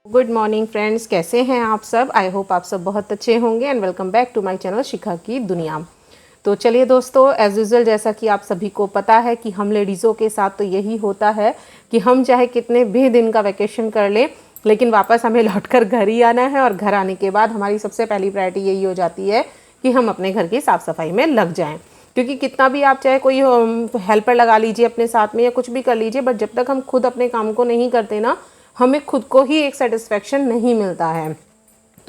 Good morning friends, कैसे हैं आप सब। आई होप आप सब बहुत अच्छे होंगे and welcome back to my channel Shikha की दुनिया। तो चलिए दोस्तों, एज यूजुअल जैसा कि आप सभी को पता है कि हम लेडीज़ों के साथ तो यही होता है कि हम चाहे कितने भी दिन का वैकेशन कर लें, लेकिन वापस हमें लौटकर घर ही आना है। और घर आने के बाद हमारी सबसे पहली प्रायोरिटी यही हो जाती है कि हम अपने घर की साफ़ सफाई में लग जाएँ। क्योंकि कितना भी आप चाहे कोई हेल्पर लगा लीजिए अपने साथ में या कुछ भी कर लीजिए, बट जब तक हम खुद अपने काम को नहीं करते ना, हमें खुद को ही एक सेटिस्फेक्शन नहीं मिलता है।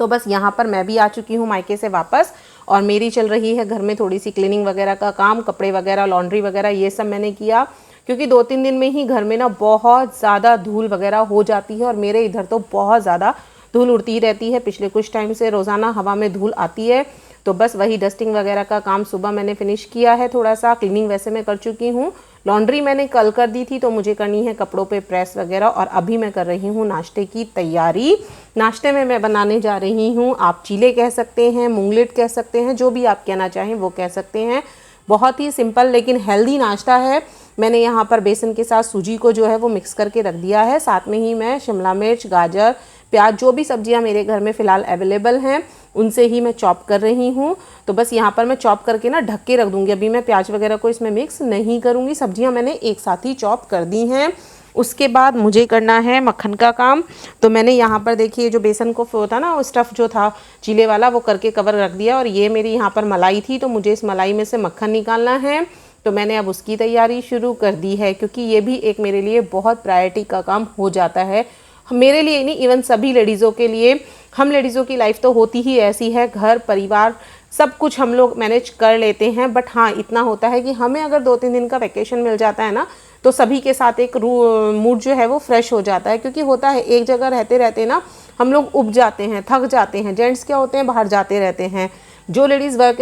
तो बस यहाँ पर मैं भी आ चुकी हूँ मायके से वापस, और मेरी चल रही है घर में थोड़ी सी क्लीनिंग वगैरह का काम, कपड़े वगैरह, लॉन्ड्री वगैरह ये सब मैंने किया। क्योंकि 2-3 दिन में ही घर में ना बहुत ज़्यादा धूल वगैरह हो जाती है, और मेरे इधर तो बहुत ज़्यादा धूल उड़ती रहती है। पिछले कुछ टाइम से रोज़ाना हवा में धूल आती है। तो बस वही डस्टिंग वगैरह का काम सुबह मैंने फिनिश किया है। थोड़ा सा क्लीनिंग वैसे मैं कर चुकी हूँ, लॉन्ड्री मैंने कल कर दी थी, तो मुझे करनी है कपड़ों पे प्रेस वगैरह। और अभी मैं कर रही हूँ नाश्ते की तैयारी। नाश्ते में मैं बनाने जा रही हूँ, आप चीले कह सकते हैं, मूंगलेट कह सकते हैं, जो भी आप कहना चाहें वो कह सकते हैं। बहुत ही सिंपल लेकिन हेल्दी नाश्ता है। मैंने यहाँ पर बेसन के साथ सूजी को जो है वो मिक्स करके रख दिया है। साथ में ही मैं शिमला मिर्च, गाजर, प्याज, जो भी सब्जियाँ मेरे घर में फ़िलहाल अवेलेबल हैं उनसे ही मैं चॉप कर रही हूँ। तो बस यहाँ पर मैं चॉप करके ना ढक के रख दूँगी। अभी मैं प्याज वगैरह को इसमें मिक्स नहीं करूँगी, सब्जियाँ मैंने एक साथ ही चॉप कर दी हैं। उसके बाद मुझे करना है मक्खन का काम। तो मैंने यहाँ पर देखिए जो बेसन को होता ना, वो स्टफ़ जो था चीले वाला, वो करके कवर रख दिया। और ये मेरी यहाँ पर मलाई थी, तो मुझे इस मलाई में से मक्खन निकालना है। तो मैंने अब उसकी तैयारी शुरू कर दी है, क्योंकि ये भी एक मेरे लिए बहुत प्रायोरिटी का काम हो जाता है। मेरे लिए नहीं, इवन सभी लेडीज़ों के लिए। हम लेडीज़ों की लाइफ तो होती ही ऐसी है, घर परिवार सब कुछ हम लोग मैनेज कर लेते हैं। बट हाँ, इतना होता है कि हमें अगर 2-3 दिन का वैकेशन मिल जाता है ना, तो सभी के साथ एक मूड जो है वो फ्रेश हो जाता है। क्योंकि होता है एक जगह रहते रहते ना हम लोग उब जाते हैं, थक जाते हैं। जेंट्स क्या होते हैं, बाहर जाते रहते हैं। जो लेडीज़ वर्क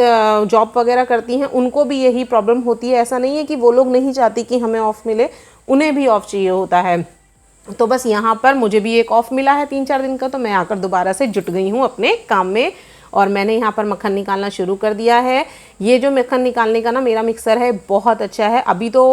जॉब वगैरह करती हैं उनको भी यही प्रॉब्लम होती है। ऐसा नहीं है कि वो लोग नहीं चाहती कि हमें ऑफ़ मिले, उन्हें भी ऑफ़ चाहिए होता है। तो बस यहाँ पर मुझे भी एक ऑफ़ मिला है 3-4 दिन का, तो मैं आकर दोबारा से जुट गई हूँ अपने काम में। और मैंने यहाँ पर मक्खन निकालना शुरू कर दिया है। ये जो मक्खन निकालने का ना मेरा मिक्सर है बहुत अच्छा है। अभी तो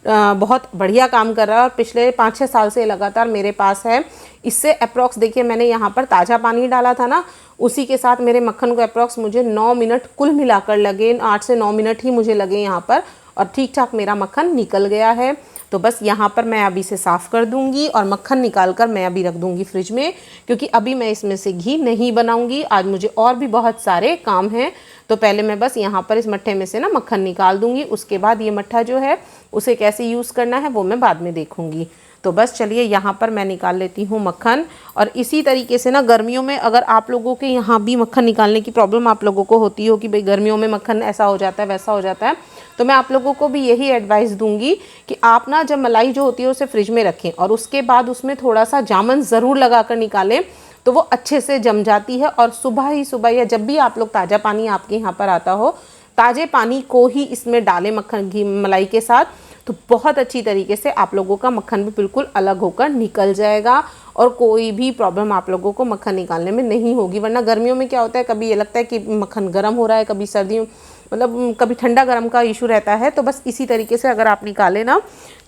बहुत बढ़िया काम कर रहा है, और पिछले 5-6 साल से लगातार मेरे पास है। इससे अप्रॉक्स देखिए, मैंने यहाँ पर ताज़ा पानी डाला था ना, उसी के साथ मेरे मक्खन को अप्रॉक्स मुझे 9 मिनट कुल मिलाकर लगे, 8 से 9 मिनट ही मुझे लगे यहाँ पर, और ठीक ठाक मेरा मक्खन निकल गया है। तो बस यहाँ पर मैं अभी इसे साफ़ कर दूँगी, और मक्खन निकाल कर मैं अभी रख दूँगी फ्रिज में, क्योंकि अभी मैं इसमें से घी नहीं बनाऊँगी। आज मुझे और भी बहुत सारे काम हैं। तो पहले मैं बस यहाँ पर इस मट्ठे में से ना मक्खन निकाल दूँगी। उसके बाद ये मट्ठा जो है उसे कैसे यूज़ करना है वो मैं बाद में देखूँगी। तो बस चलिए यहाँ पर मैं निकाल लेती हूँ मक्खन। और इसी तरीके से ना गर्मियों में अगर आप लोगों के यहाँ भी मक्खन निकालने की प्रॉब्लम आप लोगों को होती हो कि भाई गर्मियों में मक्खन ऐसा हो जाता है वैसा हो जाता है, तो मैं आप लोगों को भी यही एडवाइस दूंगी कि आप ना जब मलाई जो होती है उसे फ्रिज में रखें, और उसके बाद उसमें थोड़ा सा जामुन ज़रूर लगा कर निकालें, तो वो अच्छे से जम जाती है। और सुबह ही सुबह या जब भी आप लोग ताज़ा पानी आपके यहाँ पर आता हो, ताज़े पानी को ही इसमें डालें मक्खन घी मलाई के साथ, तो बहुत अच्छी तरीके से आप लोगों का मक्खन भी बिल्कुल अलग होकर निकल जाएगा, और कोई भी प्रॉब्लम आप लोगों को मक्खन निकालने में नहीं होगी। वरना गर्मियों में क्या होता है, कभी ये लगता है कि मक्खन गर्म हो रहा है, कभी सर्दियों मतलब कभी ठंडा गर्म का इशू रहता है। तो बस इसी तरीके से अगर आप निकालें ना,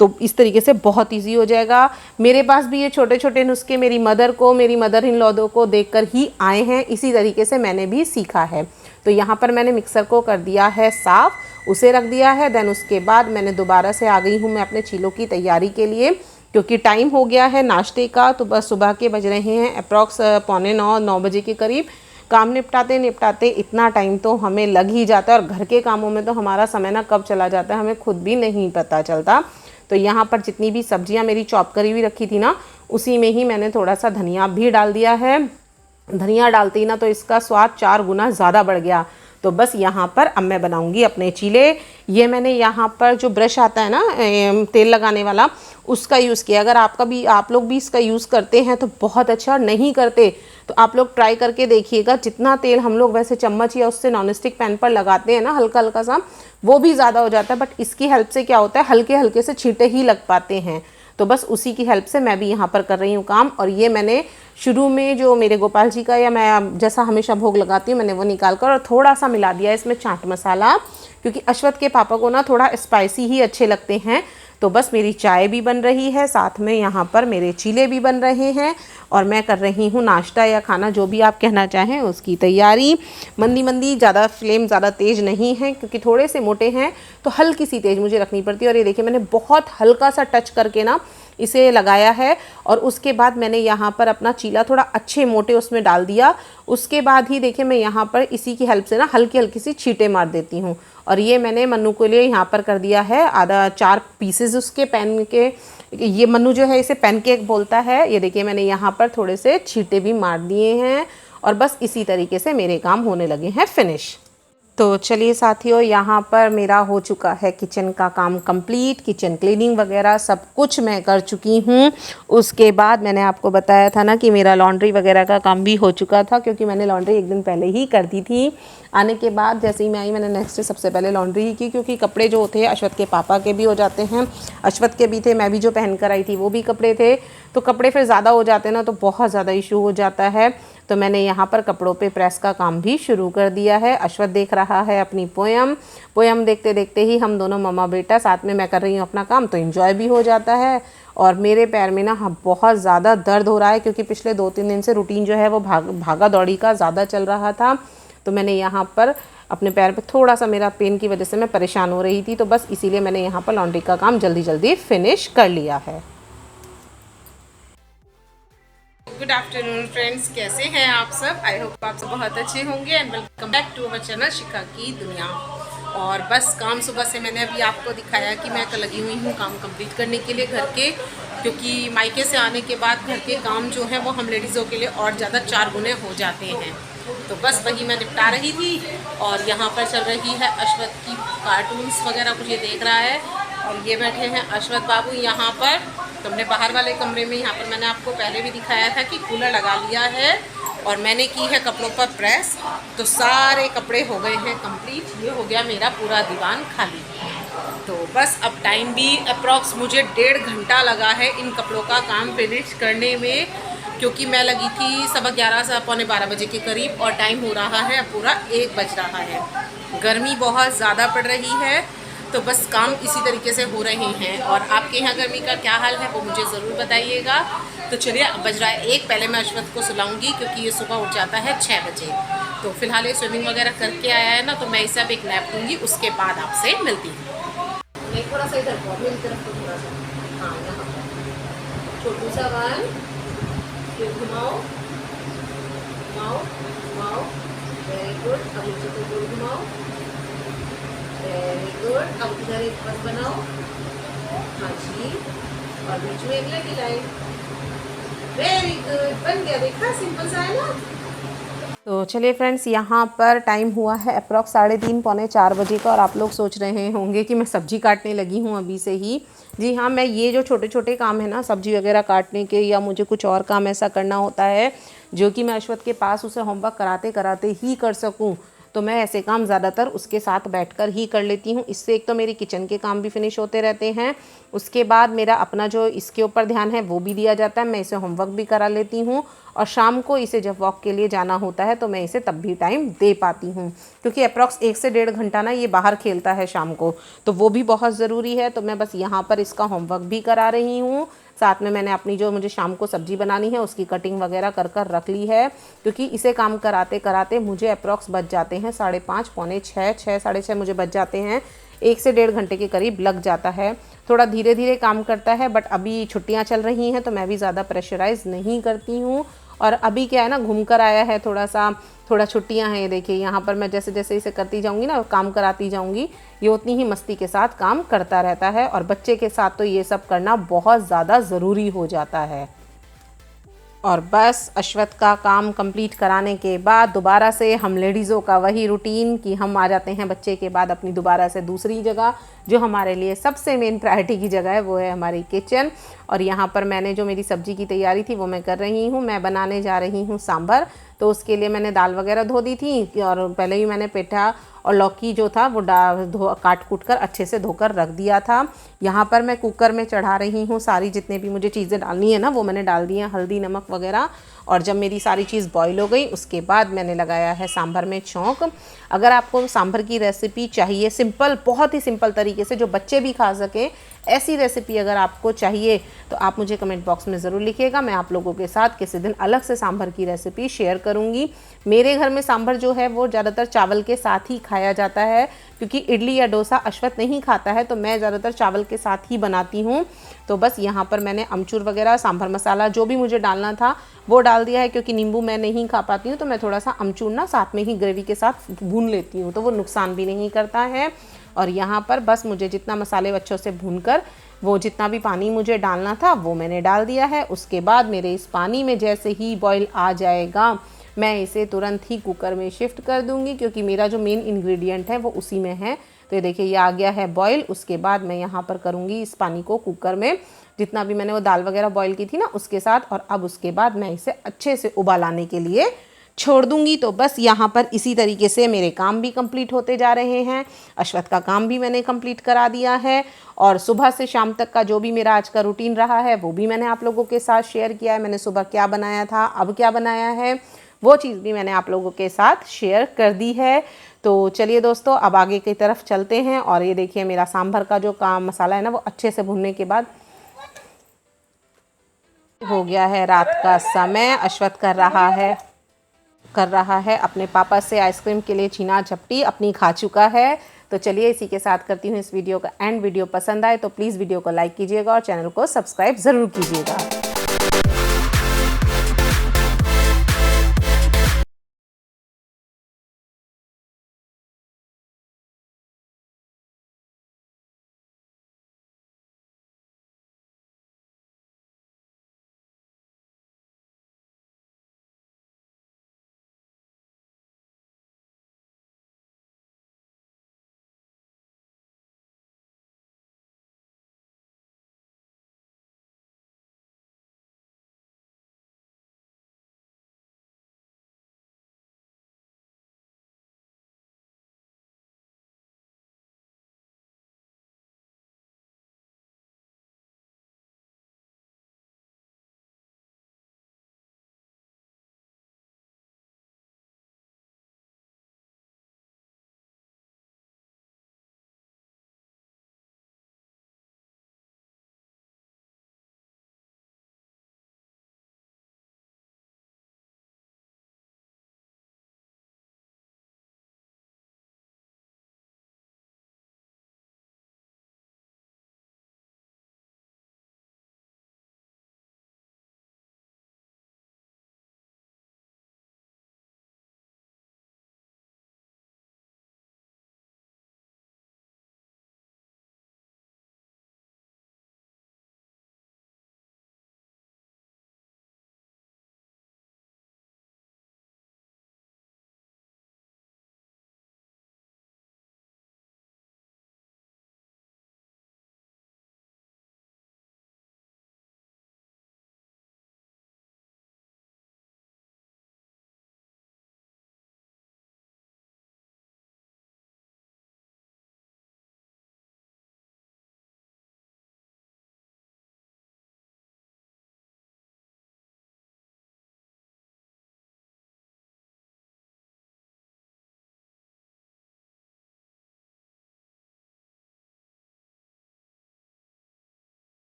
तो इस तरीके से बहुत ईजी हो जाएगा। मेरे पास भी ये छोटे छोटे नुस्खे मेरी मदर इन लॉ को देखकर ही आए हैं, इसी तरीके से मैंने भी सीखा है। तो यहाँ पर मैंने मिक्सर को कर दिया है साफ़, उसे रख दिया है। देन उसके बाद मैंने दोबारा से आ गई हूँ मैं अपने चीलों की तैयारी के लिए, क्योंकि टाइम हो गया है नाश्ते का। तो बस सुबह के बज रहे हैं अप्रॉक्स 8:45-9 बजे के करीब। काम निपटाते निपटाते इतना टाइम तो हमें लग ही जाता है, और घर के कामों में तो हमारा समय ना कब चला जाता है हमें खुद भी नहीं पता चलता। तो यहाँ पर जितनी भी सब्जियाँ मेरी चॉप करी हुई रखी थी ना, उसी में ही मैंने थोड़ा सा धनिया भी डाल दिया है। धनिया डालते ही ना तो इसका स्वाद 4 गुना ज़्यादा बढ़ गया। तो बस यहाँ पर अब मैं बनाऊंगी अपने चीले। ये मैंने यहाँ पर जो ब्रश आता है ना तेल लगाने वाला, उसका यूज़ किया। अगर आप लोग भी इसका यूज़ करते हैं तो बहुत अच्छा, नहीं करते तो आप लोग ट्राई करके देखिएगा। जितना तेल हम लोग वैसे चम्मच या उससे नॉनस्टिक पैन पर लगाते हैं ना हल्का हल्का सा, वो भी ज़्यादा हो जाता है। बट इसकी हेल्प से क्या होता है, हल्के हल्के से छींटे ही लग पाते हैं। तो बस उसी की हेल्प से मैं भी यहाँ पर कर रही हूँ काम। और ये मैंने शुरू में जो मेरे गोपाल जी का या मैं जैसा हमेशा भोग लगाती हूँ, मैंने वो निकाल कर और थोड़ा सा मिला दिया इसमें चाट मसाला, क्योंकि अश्वथ के पापा को ना थोड़ा स्पाइसी ही अच्छे लगते हैं। तो बस मेरी चाय भी बन रही है, साथ में यहाँ पर मेरे चीले भी बन रहे हैं और मैं कर रही हूँ नाश्ता या खाना, जो भी आप कहना चाहें, उसकी तैयारी। मंदी मंदी, ज़्यादा फ्लेम ज़्यादा तेज़ नहीं है क्योंकि थोड़े से मोटे हैं, तो हल्की सी तेज़ मुझे रखनी पड़ती है। और ये देखिए मैंने बहुत हल्का सा टच करके ना इसे लगाया है और उसके बाद मैंने यहाँ पर अपना चीला थोड़ा अच्छे मोटे उसमें डाल दिया। उसके बाद ही देखिए मैं यहाँ पर इसी की हेल्प से ना हल्की हल्की सी छींटे मार देती हूँ। और ये मैंने मन्नू के लिए यहाँ पर कर दिया है आधा 4 पीसेस उसके पैन के। ये मन्नू जो है इसे पैनकेक बोलता है। ये देखिए मैंने यहाँ पर थोड़े से छींटे भी मार दिए हैं और बस इसी तरीके से मेरे काम होने लगे हैं फिनिश। तो चलिए साथियों, यहाँ पर मेरा हो चुका है किचन का काम कंप्लीट। किचन क्लीनिंग वगैरह सब कुछ मैं कर चुकी हूँ। उसके बाद मैंने आपको बताया था ना कि मेरा लॉन्ड्री वगैरह का काम भी हो चुका था, क्योंकि मैंने लॉन्ड्री एक दिन पहले ही कर दी थी। आने के बाद जैसे ही मैं आई मैंने नेक्स्ट डे सबसे पहले लॉन्ड्री ही की, क्योंकि कपड़े जो थे अश्वत के पापा के भी हो जाते हैं, अश्वत के भी थे, मैं भी जो पहन कर आई थी वो भी कपड़े थे। तो कपड़े फिर ज़्यादा हो जाते हैं ना, तो बहुत ज़्यादा इशू हो जाता है। तो मैंने यहाँ पर कपड़ों पे प्रेस का काम भी शुरू कर दिया है। अश्वत देख रहा है अपनी पोयम देखते देखते ही हम दोनों मम्मा बेटा, साथ में मैं कर रही हूँ अपना काम, तो इन्जॉय भी हो जाता है। और मेरे पैर में ना बहुत ज़्यादा दर्द हो रहा है, क्योंकि पिछले 2-3 दिन से रूटीन जो है वो भागा दौड़ी का ज़्यादा चल रहा था। तो मैंने यहाँ पर अपने पैर पे थोड़ा सा, मेरा पेन की वजह से मैं परेशान हो रही थी, तो बस इसीलिए मैंने यहाँ पर लॉन्ड्री का काम जल्दी जल्दी फिनिश कर लिया है। गुड आफ्टरनून फ्रेंड्स, कैसे हैं आप सब? आई होप आप सब बहुत अच्छे होंगे and welcome back to our channel Shikha की दुनिया। और बस काम सुबह से मैंने अभी आपको दिखाया कि मैं तो लगी हुई हूँ काम कंप्लीट करने के लिए घर के, क्योंकि मायके से आने के बाद घर के काम जो है वो हम लेडीज़ों के लिए और ज़्यादा 4 गुने हो जाते हैं। तो बस वही मैं निपटा रही थी। और यहाँ पर चल रही है अश्वत की कार्टून्स वगैरह, कुछ ये देख रहा है। और ये बैठे हैं अश्वत बाबू यहाँ पर। तो हमने बाहर वाले कमरे में, यहाँ पर मैंने आपको पहले भी दिखाया था कि कूलर लगा लिया है और मैंने की है कपड़ों पर प्रेस। तो सारे कपड़े हो गए हैं कंप्लीट। ये हो गया मेरा पूरा दीवान खाली। तो बस अब टाइम भी अप्रॉक्स मुझे 1.5 घंटा लगा है इन कपड़ों का काम फिनिश करने में, क्योंकि मैं लगी थी 11:15 से 11:45 बजे के करीब और टाइम हो रहा है पूरा 1 बज रहा है। गर्मी बहुत ज़्यादा पड़ रही है, तो बस काम इसी तरीके से हो रहे हैं। और आपके यहाँ गर्मी का क्या हाल है वो मुझे ज़रूर बताइएगा। तो चलिए, अब बज रहा है 1, पहले मैं अश्वत को सुलाऊंगी क्योंकि ये सुबह उठ जाता है 6 बजे। तो फिलहाल ये स्विमिंग वगैरह करके आया है ना, तो मैं इसे अब एक नैप दूँगी, उसके बाद आपसे मिलती हूँ। थोड़ा सा इधर मेरी तरफ को थोड़ा सा, हाँ यहाँ पर छोटू सा बाल, फिर घुमाओ घुमाओ घुमाओ, वेरी गुड। अब नीचे को गोल घुमाओ, वेरी गुड। अब इधर एक बस बनाओ, हाँ जी, और बीच में एक लगी लाइन, वेरी गुड, बन गया। देखा, सिंपल सा है ना। तो चलिए फ्रेंड्स, यहाँ पर टाइम हुआ है अप्रॉक्स 3:30 पौने 4 बजे का। और आप लोग सोच रहे होंगे कि मैं सब्ज़ी काटने लगी हूँ अभी से ही। जी हाँ, मैं ये जो छोटे छोटे काम है ना, सब्ज़ी वगैरह काटने के, या मुझे कुछ और काम ऐसा करना होता है जो कि मैं अश्वत के पास उसे होमवर्क कराते कराते ही कर सकूँ, तो मैं ऐसे काम ज़्यादातर उसके साथ बैठकर ही कर लेती हूँ। इससे एक तो मेरी किचन के काम भी फिनिश होते रहते हैं, उसके बाद मेरा अपना जो इसके ऊपर ध्यान है वो भी दिया जाता है, मैं इसे होमवर्क भी करा लेती हूँ। और शाम को इसे जब वॉक के लिए जाना होता है तो मैं इसे तब भी टाइम दे पाती हूँ, क्योंकि अप्रॉक्स 1 से 1.5 घंटा ना ये बाहर खेलता है शाम को, तो वो भी बहुत ज़रूरी है। तो मैं बस यहाँ पर इसका होमवर्क भी करा रही हूँ, साथ में मैंने अपनी जो मुझे शाम को सब्ज़ी बनानी है उसकी कटिंग वगैरह कर रख ली है, क्योंकि इसे काम कराते कराते मुझे अप्रॉक्स बज जाते हैं 5:30 पौने 6, 6 साढ़े 6 मुझे बज जाते हैं। 1 से 1.5 घंटे के करीब लग जाता है। थोड़ा धीरे धीरे काम करता है, बट अभी छुट्टियां चल रही हैं तो मैं भी ज़्यादा प्रेशराइज़ नहीं करती हूँ। और अभी क्या है ना, घूम कर आया है, थोड़ा छुट्टियां हैं। देखिए यहाँ पर मैं जैसे जैसे इसे करती जाऊँगी ना, काम कराती जाऊँगी, ये उतनी ही मस्ती के साथ काम करता रहता है। और बच्चे के साथ तो ये सब करना बहुत ज़्यादा ज़रूरी हो जाता है। और बस अश्वत का काम कंप्लीट कराने के बाद दोबारा से हम लेडीज़ों का वही रूटीन कि हम आ जाते हैं बच्चे के बाद अपनी दोबारा से दूसरी जगह, जो हमारे लिए सबसे मेन प्रायोरिटी की जगह है, वो है हमारी किचन। और यहाँ पर मैंने जो मेरी सब्ज़ी की तैयारी थी वो मैं कर रही हूँ। मैं बनाने जा रही हूँ सांभर। तो उसके लिए मैंने दाल वगैरह धो दी थी और पहले ही मैंने पेठा और लौकी जो था वो काट कूट कर अच्छे से धोकर रख दिया था। यहाँ पर मैं कुकर में चढ़ा रही हूँ सारी जितने भी मुझे चीज़ें डालनी है ना, वो मैंने डाल दी हैं, हल्दी नमक वगैरह। और जब मेरी सारी चीज़ बॉईल हो गई उसके बाद मैंने लगाया है सांभर में छौंक। अगर आपको सांभर की रेसिपी चाहिए सिंपल, बहुत ही सिंपल तरीके से जो बच्चे भी खा सकें, ऐसी रेसिपी अगर आपको चाहिए तो आप मुझे कमेंट बॉक्स में ज़रूर लिखिएगा। मैं आप लोगों के साथ किसी दिन अलग से सांभर की रेसिपी शेयर करूँगी। मेरे घर में सांभर जो है वो ज़्यादातर चावल के साथ ही खाया जाता है, क्योंकि इडली या डोसा अश्वत्थ नहीं खाता है, तो मैं ज़्यादातर चावल के साथ ही बनाती हूँ। तो बस यहाँ पर मैंने अमचूर वगैरह, सांभर मसाला जो भी मुझे डालना था वो डाल दिया है, क्योंकि नींबू मैं नहीं खा पाती हूँ, तो मैं थोड़ा सा अमचूर ना साथ में ही ग्रेवी के साथ भून लेती हूँ, तो वो नुकसान भी नहीं करता है। और यहाँ पर बस मुझे जितना मसाले अच्छों से भूनकर वो जितना भी पानी मुझे डालना था वो मैंने डाल दिया है। उसके बाद मेरे इस पानी में जैसे ही बॉईल आ जाएगा मैं इसे तुरंत ही कुकर में शिफ्ट कर दूंगी, क्योंकि मेरा जो मेन इंग्रेडिएंट है वो उसी में है। तो ये देखिए ये आ गया है बॉईल। उसके बाद मैं यहाँ पर करूँगी इस पानी को कुकर में जितना भी मैंने वो दाल वगैरह बॉईल की थी ना उसके साथ, और अब उसके बाद मैं इसे अच्छे से उबाल आने के लिए छोड़ दूंगी। तो बस यहाँ पर इसी तरीके से मेरे काम भी कंप्लीट होते जा रहे हैं। अश्वत्थ का काम भी मैंने कंप्लीट करा दिया है, और सुबह से शाम तक का जो भी मेरा आज का रूटीन रहा है वो भी मैंने आप लोगों के साथ शेयर किया है। मैंने सुबह क्या बनाया था, अब क्या बनाया है, वो चीज़ भी मैंने आप लोगों के साथ शेयर कर दी है। तो चलिए दोस्तों अब आगे की तरफ चलते हैं। और ये देखिए मेरा सांभर का जो काम मसाला है ना वो अच्छे से भुनने के बाद हो गया है रात का समय। अश्वत्थ कर रहा है अपने पापा से आइसक्रीम के लिए छीना झपटी, अपनी खा चुका है। तो चलिए इसी के साथ करती हूँ इस वीडियो का एंड। वीडियो पसंद आए तो प्लीज़ वीडियो को लाइक कीजिएगा और चैनल को सब्सक्राइब ज़रूर कीजिएगा।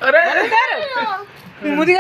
अरे मुझे